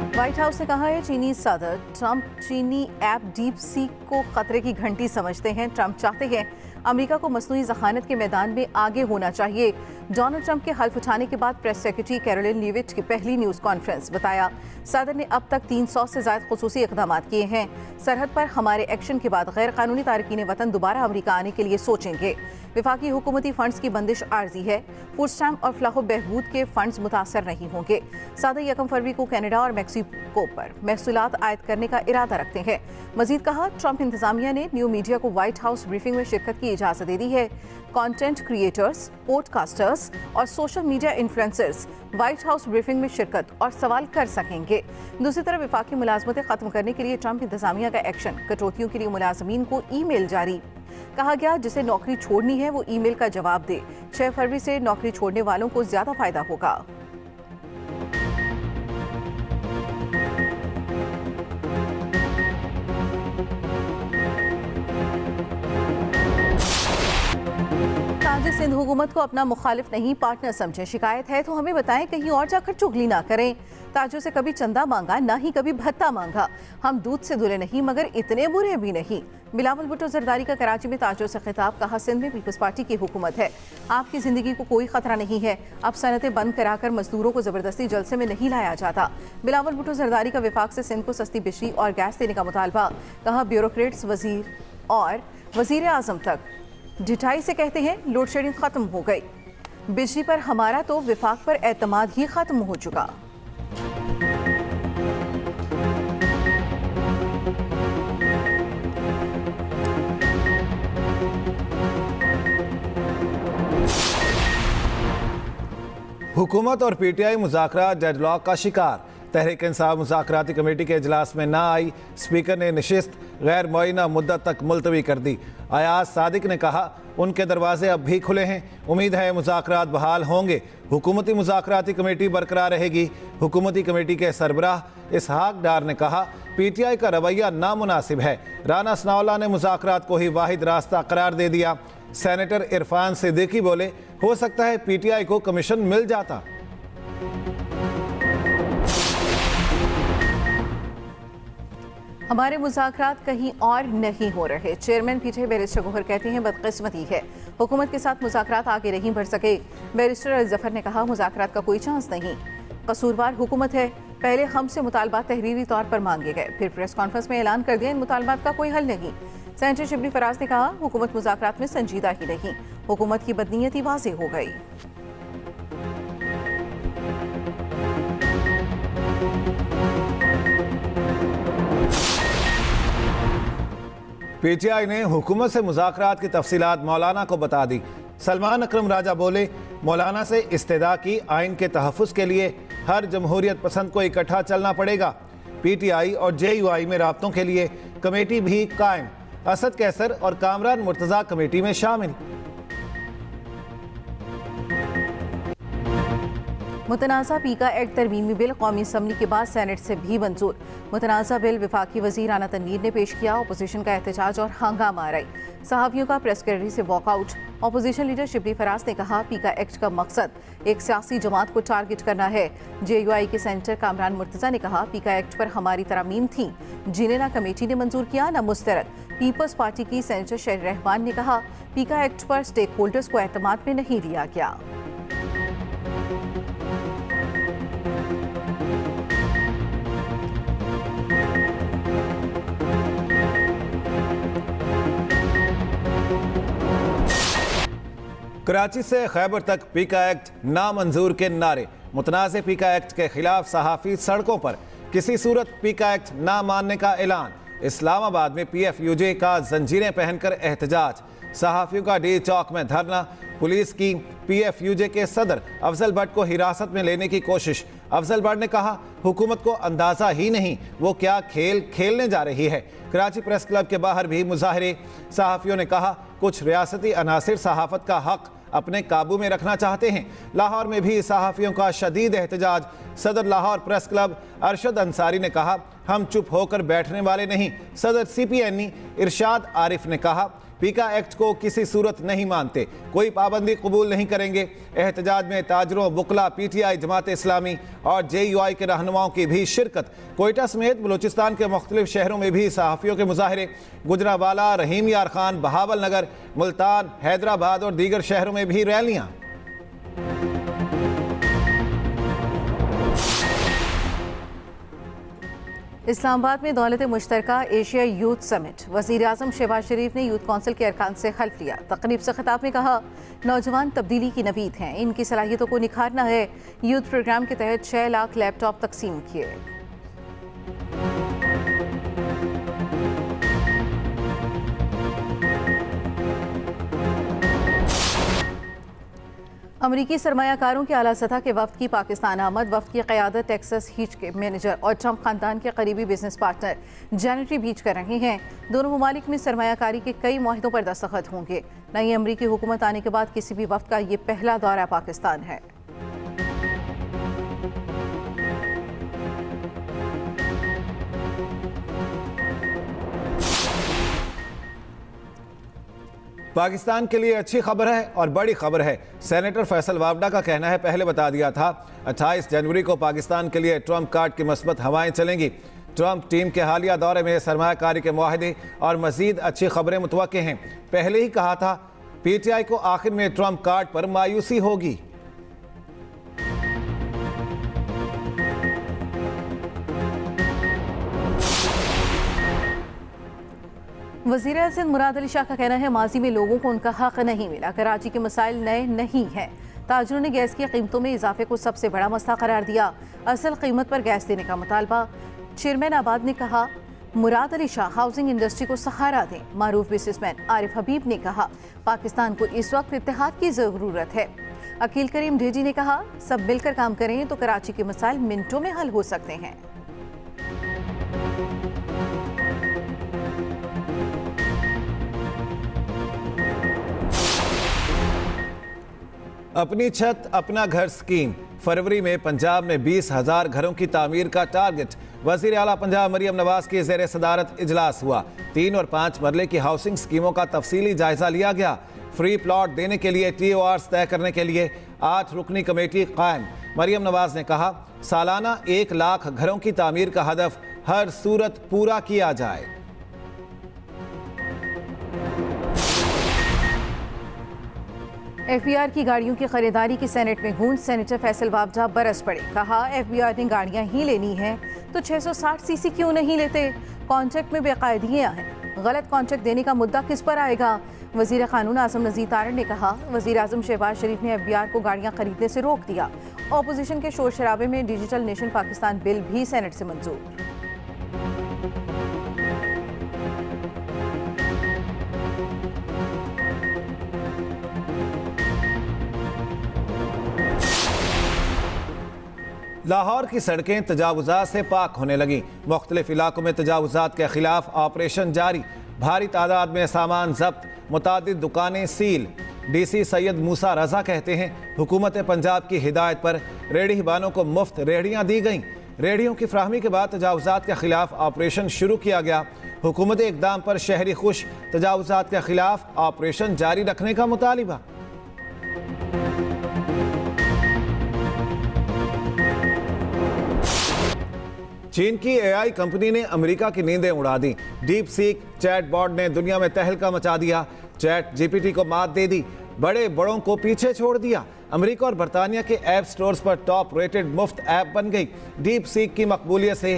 White house ने कहा है चीनी सदर ट्रंप चीनी ऐप डीप सीक को खतरे की घंटी समझते हैं। ट्रंप चाहते हैं अमेरिका को मसनूई ज़खानत के मैदान में आगे होना चाहिए। डोनाल्ड ट्रंप के हल्फ उठाने के बाद प्रेस सेक्रेटरी कैरोलिन लीविट की पहली न्यूज़ कॉन्फ्रेंस बताया। सदर ने अब तक 300 से ज़ायद खुसूसी इक़दाम किए हैं। सरहद पर हमारे एक्शन के बाद गैर कानूनी तारकीन वतन दोबारा अमेरिका आने के लिए सोचेंगे। विफाकी हुकूमती फंड्स की बंदिश आर्जी है। फूड स्टैम्प और फलाह बहबूद के फंड्स मुतासर नहीं होंगे। सदर 1 फरवरी को कनाडा और मैक्सिको पर महसूलात आयद करने का इरादा रखते हैं। मजीद कहा, ट्रंप इंतजामिया ने न्यू मीडिया को व्हाइट हाउस ब्रीफिंग में शिरकत की इजाज़त दे दी है। कंटेंट क्रिएटर्स, पॉडकास्टर्स और social media influencers white house briefing में शिरकत और सवाल कर सकेंगे। दूसरी तरफ विफाकी मुलाजमतें खत्म करने के लिए ट्रंप इंतजामिया का एक्शन। कटौतियों के लिए मुलाजमीन को ईमेल जारी। कहा गया जिसे नौकरी छोड़नी है वो ईमेल का जवाब दे। 6 फरवरी से नौकरी छोड़ने वालों को ज्यादा फायदा होगा। सिंध हुकूमत को अपना मुखालिफ नहीं पार्टनर समझे। शिकायत है तो हमें बताएं, कहीं और जाकर चुगली ना करें। ताजों से कभी चंदा मांगा ना ही कभी भत्ता मांगा। हम दूध से धुले नहीं मगर इतने बुरे भी नहीं। बिलावल भुट्टो जरदारी का कराची में ताजों से खिताब। कहा, सिंध में पीपल्स पार्टी की हुकूमत है, आपकी जिंदगी को कोई खतरा नहीं है। अब सनतें बंद कराकर मजदूरों को जबरदस्ती जलसे में नहीं लाया जाता। बिलावल भुट्टो जरदारी का विफाक से सिंध को सस्ती बिजली और गैस देने का मुतालबा। कहा, ब्यूरोक्रेट्स वजीर और वजीर आजम तक ढिठाई से कहते हैं लोड शेडिंग खत्म हो गई। बिजली पर हमारा तो विफाक पर एतमाद ही खत्म हो चुका। हुकूमत और पीटीआई मुज़ाकरात डेडलॉक का शिकार। तहरीक इंसाफ मुज़ाकराती कमेटी के इजलास में ना आई। स्पीकर ने नशिस्त गैर मुअय्यना मुद्दत तक मुलतवी कर दी। अयाज सादिक ने कहा, उनके दरवाजे अब भी खुले हैं, उम्मीद है मुज़ाकरात बहाल होंगे। हुकूमती मुज़ाकराती कमेटी बरकरार रहेगी। हुकूमती कमेटी के सरबराह इसहाक डार ने कहा, पीटीआई का रवैया नामुनासिब है। राना सनाउल्लाह ने मुज़ाकरात को ही वाहिद रास्ता करार दे दिया। सेनेटर इरफान सिद्दीकी बोले, हो सकता है पीटीआई को कमीशन मिल जाता। हमारे मुज़ाकरात कहीं और नहीं हो रहे। चेयरमैन पीटीआई बैरिस्टर गौहर कहते हैं बदकिस्मती है, हुकूमत के साथ मुज़ाकरात आगे नहीं बढ़ सके। बैरिस्टर अली जफर ने कहा, मुज़ाकरात का कोई चांस नहीं, कसूरवार हुकूमत है। पहले हमसे मुतालबात तहरीरी तौर पर मांगे गए, फिर प्रेस कॉन्फ्रेंस में ऐलान कर दिया इन मुतालबात का कोई हल नहीं। सेनेटर शिबली फराज ने कहा, हुकूमत मुज़ाकरात में संजीदा ही नहीं, हुकूमत की बदनीयती वाज़ेह हो गई। पीटीआई ने हुकूमत से मुज़ाकरात की तफसीलात मौलाना को बता दी। सलमान अकरम राजा बोले, मौलाना से इस्तेदा की आइन के तहफ़्फ़ुज़ के लिए हर जमहूरियत पसंद को इकट्ठा चलना पड़ेगा। पीटीआई और जेयूआई में राब्तों के लिए कमेटी भी कायम। असद कैसर और कामरान मुर्तज़ा कमेटी में शामिल। मुतनाज़ा पीका एक्ट तरमीमी बिल कौमी असम्बली के बाद सेनेट से भी मंजूर। मुतनाज़ा बिल विफाकी वज़ीर राना तनवीर ने पेश किया। अपोजिशन का एहतजाज और हंगामा रही। सहाफ़ियों का प्रेस गैलरी से walkout. Opposition leader Shibli Faraz ने कहा, पीका एक्ट का मकसद एक सियासी जमात को टारगेट करना है। जेयूआई के सेनेटर कामरान मुर्तज़ा ने कहा, पीका एक्ट पर हमारी तरामीम थी जिन्हें ना कमेटी ने मंजूर किया ना मुस्तरद। पीपल्स पार्टी की सेनेटर शेर रहमान ने कहा, पीका एक्ट पर स्टेक होल्डर्स को एतमाद में नहीं लिया गया। कराची से खैबर तक पीका एक्ट नामंजूर के नारे। मुतनाज़े पीका एक्ट के खिलाफ सहाफ़ी सड़कों पर, किसी सूरत पीका एक्ट ना मानने का ऐलान। इस्लामाबाद में PFUJ का जंजीरें पहनकर एहतजाज। सहाफ़ियों का डी चौक में धरना। पुलिस की PFUJ के सदर अफजल भट्ट को हिरासत में लेने की कोशिश। अफजल भट्ट ने कहा, हुकूमत को अंदाज़ा ही नहीं वो क्या खेल खेलने जा रही है। कराची प्रेस क्लब के बाहर भी मुजाहरे। सहाफ़ियों ने कहा, कुछ रियासती अनासिर सहाफ़त का हक अपने काबू में रखना चाहते हैं। लाहौर में भी सहाफ़ियों का शदीद एहतजाज। सदर लाहौर प्रेस क्लब अरशद अंसारी ने कहा, हम चुप होकर बैठने वाले नहीं। सदर CPNE इरशाद आरिफ ने कहा, पीका एक्ट को किसी सूरत नहीं मानते, कोई पाबंदी कबूल नहीं करेंगे। एहतजाज में ताजरों, वकला, पीटीआई, जमात इस्लामी और जेयूआई के रहनुमाओं की भी शिरकत। कोयटा समेत बलूचिस्तान के मुख्तलिफ शहरों में भी सहाफ़ियों के मुजाहरे। गुजरावाला, रहीम यार खान, बहावल नगर, मुल्तान, हैदराबाद और दीगर शहरों में भी रैलियां। इस्लामाबाद में दौलत मुश्तरका एशिया यूथ समिट। वज़ीर आज़म शहबाज शरीफ ने यूथ कौंसिल के अरकान से हल्फ लिया। तकरीब से खिताब में कहा, नौजवान तब्दीली की नवीद हैं, इनकी सलाहियतों को निखारना है। यूथ प्रोग्राम के तहत 6 लाख लैपटॉप तकसीम किए। अमरीकी सरमायाकारों के आला सतह के वफ्द की पाकिस्तान आमद। वफ्द की क़यादत टेक्सास हीच के मैनेजर और ट्रंप खानदान के करीबी बिजनेस पार्टनर जैनेट बीच कर रहे हैं। दोनों ममालिक में सरमायाकारी के कई मुआहिदों पर दस्तखत होंगे। नई अमरीकी हुकूमत आने के बाद किसी भी वफ्द का ये पहला दौरा पाकिस्तान है। पाकिस्तान के लिए अच्छी खबर है और बड़ी खबर है। सेनेटर फैसल वावडा का कहना है, पहले बता दिया था 28 जनवरी को पाकिस्तान के लिए ट्रंप कार्ड की मस्बत हवाएं चलेंगी। ट्रंप टीम के हालिया दौरे में सरमायाकारी के मुआहदे और मजीद अच्छी खबरें मुतवक्के हैं। पहले ही कहा था पीटीआई को आखिर में ट्रंप कार्ड पर मायूसी होगी। वज़ीर सिंध मुराद अली शाह का कहना है, माजी में लोगों को उनका हक नहीं मिला। कराची के मसाइल नए नहीं हैं। ताजरों ने गैस की कीमतों में इजाफे को सबसे बड़ा मसला करार दिया। असल कीमत पर गैस देने का मुतालबा। चेयरमैन आबाद ने कहा, मुराद अली शाह हाउसिंग इंडस्ट्री को सहारा दें। मारूफ बिजनेसमैन आरिफ हबीब ने कहा, पाकिस्तान को इस वक्त इत्तेहाद की ज़रूरत है। अकील करीम ढेजी ने कहा, सब मिलकर काम करें तो कराची के मसाइल मिनटों में हल हो सकते हैं। अपनी छत अपना घर स्कीम। फरवरी में पंजाब में 20,000 घरों की तामीर का टारगेट। वज़ीर आला पंजाब मरियम नवाज की ज़ेर सदारत इजलास हुआ। 3 और 5 मरले की हाउसिंग स्कीमों का तफसीली जायजा लिया गया। फ्री प्लॉट देने के लिए TORs तय करने के लिए 8 रुकनी कमेटी कायम। मरियम नवाज ने कहा, सालाना 1 लाख घरों की तामीर का हदफ हर सूरत पूरा किया जाए। FBR की गाड़ियों की खरीदारी की सेनेट में गूंज। सेनेटर फैसल वावडा बरस पड़े। कहा, FBR ने गाड़ियां ही लेनी हैं तो 660 सीसी क्यों नहीं लेते? कॉन्ट्रैक्ट में बेकायदियां हैं। गलत कॉन्ट्रैक्ट देने का मुद्दा किस पर आएगा? वजीर कानून आजम नज़ीर तारड़ ने कहा, वजीर आजम शहबाज शरीफ ने FBR को गाड़ियां खरीदने से रोक दिया। अपोजिशन के शोर शराबे में डिजिटल नेशन पाकिस्तान बिल भी सेनेट से मंजूर। लाहौर की सड़कें तजावुजात से पाक होने लगी। मुख्तलिफ इलाकों में तजावुजात के खिलाफ ऑपरेशन जारी। भारी तादाद में सामान जब्त, मुतादिद दुकानें सील। DC सैयद मूसा रजा कहते हैं, हुकूमत पंजाब की हिदायत पर रेहड़ीबानों को मुफ्त रेहड़ियाँ दी गईं। रेहड़ियों की फ्राहमी के बाद तजावुजात के खिलाफ ऑपरेशन शुरू किया गया। हुकूमत इकदाम पर शहरी खुश। तजावुजात के खिलाफ ऑपरेशन जारी रखने का मुतालिबा। चीन की AI कंपनी ने अमेरिका की नींदें उड़ा दी। डीप सीक चैटबॉट ने दुनिया में तहलका मचा दिया। चैट GPT को मात दे दी, बड़े बड़ों को पीछे छोड़ दिया। अमेरिका और बरतानिया के ऐप स्टोर्स पर टॉप रेटेड मुफ्त ऐप बन गई। डीप सीक की मकबूलियत से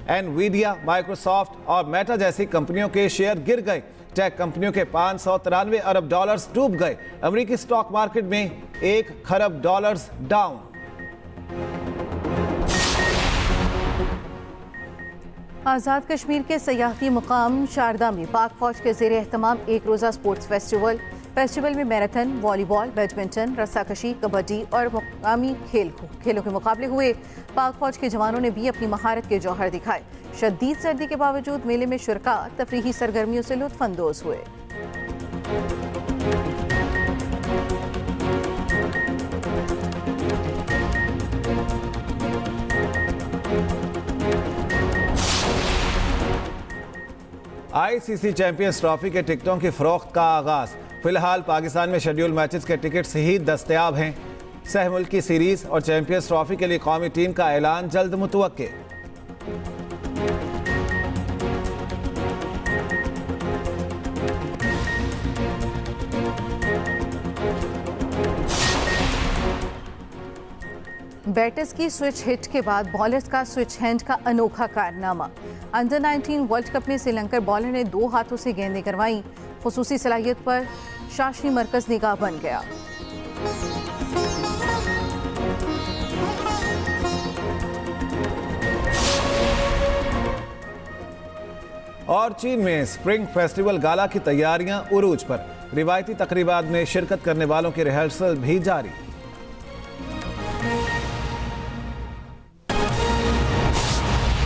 एनवीडिया, माइक्रोसॉफ्ट और मेटा जैसी कंपनियों के शेयर गिर गए। टेक कंपनियों के 593 अरब डॉलर्स डूब गए। अमेरिकी स्टॉक मार्केट में $1 खरब डाउन। आज़ाद कश्मीर के सयाहती मुकाम शारदा में पाक फौज के ज़ेर एहतमाम एक रोज़ा स्पोर्ट्स फेस्टिवल में मैराथन, वॉलीबॉल, बैडमिंटन, रस्साकशी, कबड्डी और मुकामी खेलों के मुकाबले हुए। पाक फौज के जवानों ने भी अपनी महारत के जौहर दिखाए। शदीद सर्दी के बावजूद मेले में शुरका तफरीही सरगर्मियों से लुत्फानंदोज हुए। आईसीसी चैंपियंस ट्रॉफी के टिकटों की फरोख्त का आगाज। फिलहाल पाकिस्तान में शेड्यूल मैचेस के टिकट्स ही दस्तयाब हैं। सह मुल्की सीरीज और चैंपियंस ट्रॉफी के लिए कौमी टीम का ऐलान जल्द मुतवक्के। बैटर्स की स्विच हिट के बाद बॉलर्स का स्विच हैंड का अनोखा कारनामा। अंडर 19 वर्ल्ड कप में श्रीलंकर बॉलर ने 2 हाथों से गेंदें करवाईं। खुसूसी सलाहियत पर शाशी मरकज निगाह बन गया। और चीन में स्प्रिंग फेस्टिवल गाला की तैयारियां उरूज पर। रिवायती तकरीबात में शिरकत करने वालों की रिहर्सल भी जारी।